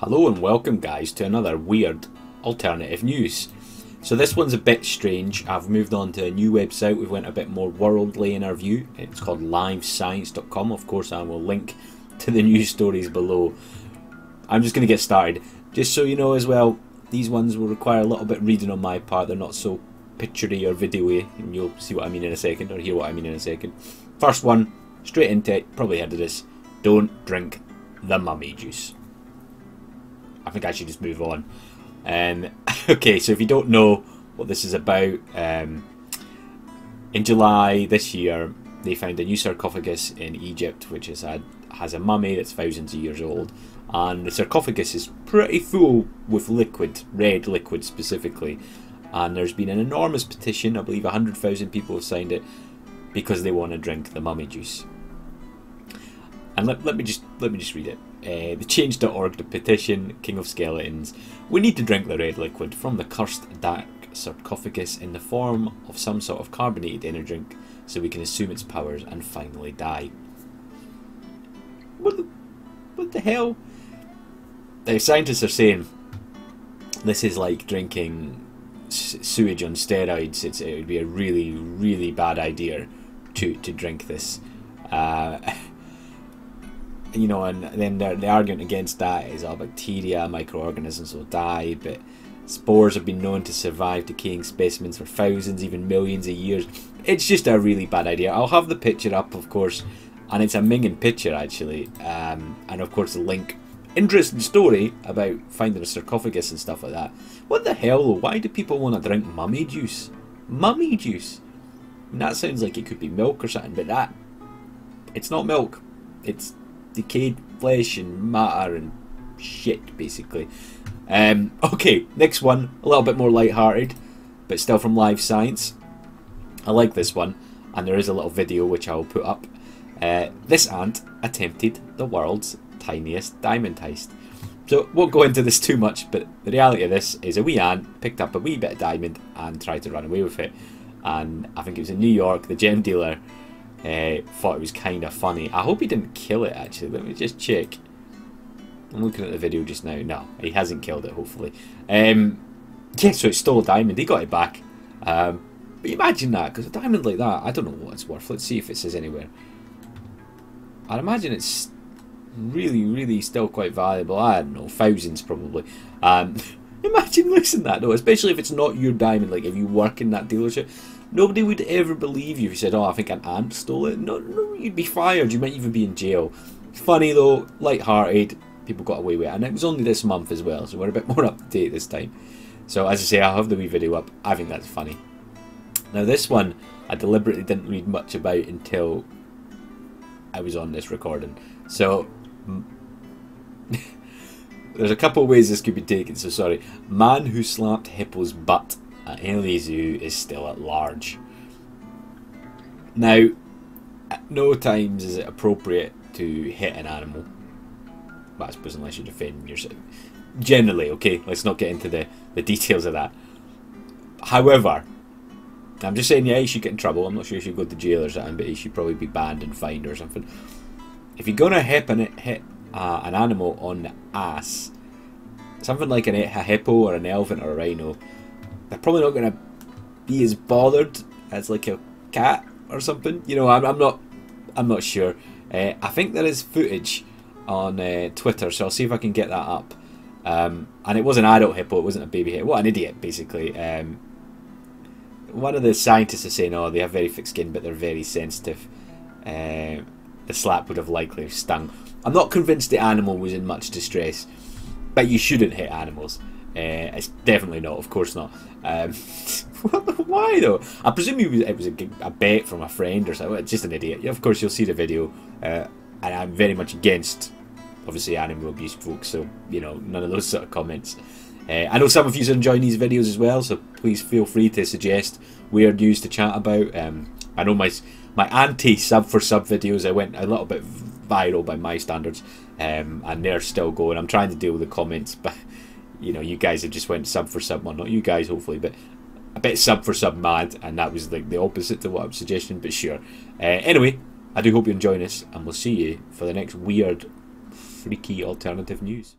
Hello and welcome guys to another weird alternative news. So this one's a bit strange. I've moved on to a new website. We went a bit more worldly in our view. It's called livescience.com. Of course I will link to the news stories below. I'm just going to get started. Just so you know as well, these ones will require a little bit of reading on my part. They're not so picturey or video-y, and you'll see what I mean in a second, or hear what I mean in a second. First one, straight into it, probably heard of this. Don't drink the mummy juice. I think I should just move on. Okay, so if you don't know what this is about, in July this year they found a new sarcophagus in Egypt which has a mummy that's thousands of years old, and the sarcophagus is pretty full with liquid, red liquid specifically, and there's been an enormous petition. I believe 100,000 people have signed it because they want to drink the mummy juice. And let me just read it. The change.org, the petition, King of Skeletons. We need to drink the red liquid from the cursed dark sarcophagus in the form of some sort of carbonated energy drink so we can assume its powers and finally die. What the hell? The scientists are saying this is like drinking sewage on steroids. It would be a really, really bad idea to drink this. You know, and then the argument against that is all bacteria, microorganisms will die, but spores have been known to survive decaying specimens for thousands, even millions of years. It's just a really bad idea. I'll have the picture up, of course, and it's a minging picture actually, and of course the link. Interesting story about finding a sarcophagus and stuff like that. What the hell? Why do people want to drink mummy juice? Mummy juice? And that sounds like it could be milk or something, but it's not milk. It's decayed flesh and matter and shit, basically. Okay, next one, a little bit more light-hearted, but still from Live Science. I like this one, and there is a little video which I will put up. This ant attempted the world's tiniest diamond heist. So, won't go into this too much, but the reality of this is a wee ant picked up a wee bit of diamond and tried to run away with it. And I think it was in New York, the gem dealer thought it was kind of funny. I hope he didn't kill it actually. Let me just check. I'm looking at the video just now. No, he hasn't killed it, hopefully. Yeah, so it stole a diamond. He got it back. But imagine that, because a diamond like that, I don't know what it's worth. Let's see if it says anywhere. I'd imagine it's really, really still quite valuable. I don't know, thousands probably. Imagine losing that though, especially if it's not your diamond. Like if you work in that dealership, nobody would ever believe you if you said, "Oh, I think an ant stole it." No, you'd be fired. You might even be in jail. Funny though, light-hearted. People got away with it, and it was only this month as well, so we're a bit more up to date this time. So as I say, I'll have the wee video up. I think that's funny. Now this one, I deliberately didn't read much about until I was on this recording. So there's a couple of ways this could be taken, so sorry. Man who slapped Hippo's butt at LA Zoo is still at large. Now, at no times is it appropriate to hit an animal. Well, I suppose unless you're defending yourself. Generally, okay, let's not get into the details of that. However, I'm just saying, yeah, he should get in trouble. I'm not sure he should go to jail or something, but he should probably be banned and fined or something. If you're going to hit an animal on the ass, something like a hippo or an elephant or a rhino, they're probably not going to be as bothered as like a cat or something. You know, I'm not sure. I think there is footage on Twitter, so I'll see if I can get that up. And it was an adult hippo, it wasn't a baby hippo. What an idiot, basically. One of the scientists is saying, oh, they have very thick skin, but they're very sensitive. The slap would have likely stung. I'm not convinced the animal was in much distress, but you shouldn't hit animals. It's definitely not, of course not. Why though? I presume it was a bet from a friend or something. Just an idiot. Yeah, of course, you'll see the video. And I'm very much against, obviously, animal abuse, folks. So, you know, none of those sort of comments. I know some of you are enjoying these videos as well, so please feel free to suggest weird news to chat about. I know my anti-sub for sub videos, I went a little bit viral by my standards, and they're still going. I'm trying to deal with the comments, but you know, you guys have just went sub for sub. Well, not you guys, hopefully, but a bit sub for sub mad, and that was like the opposite to what I'm suggesting. But sure. Anyway, I do hope you're enjoying this, and we'll see you for the next weird, freaky alternative news.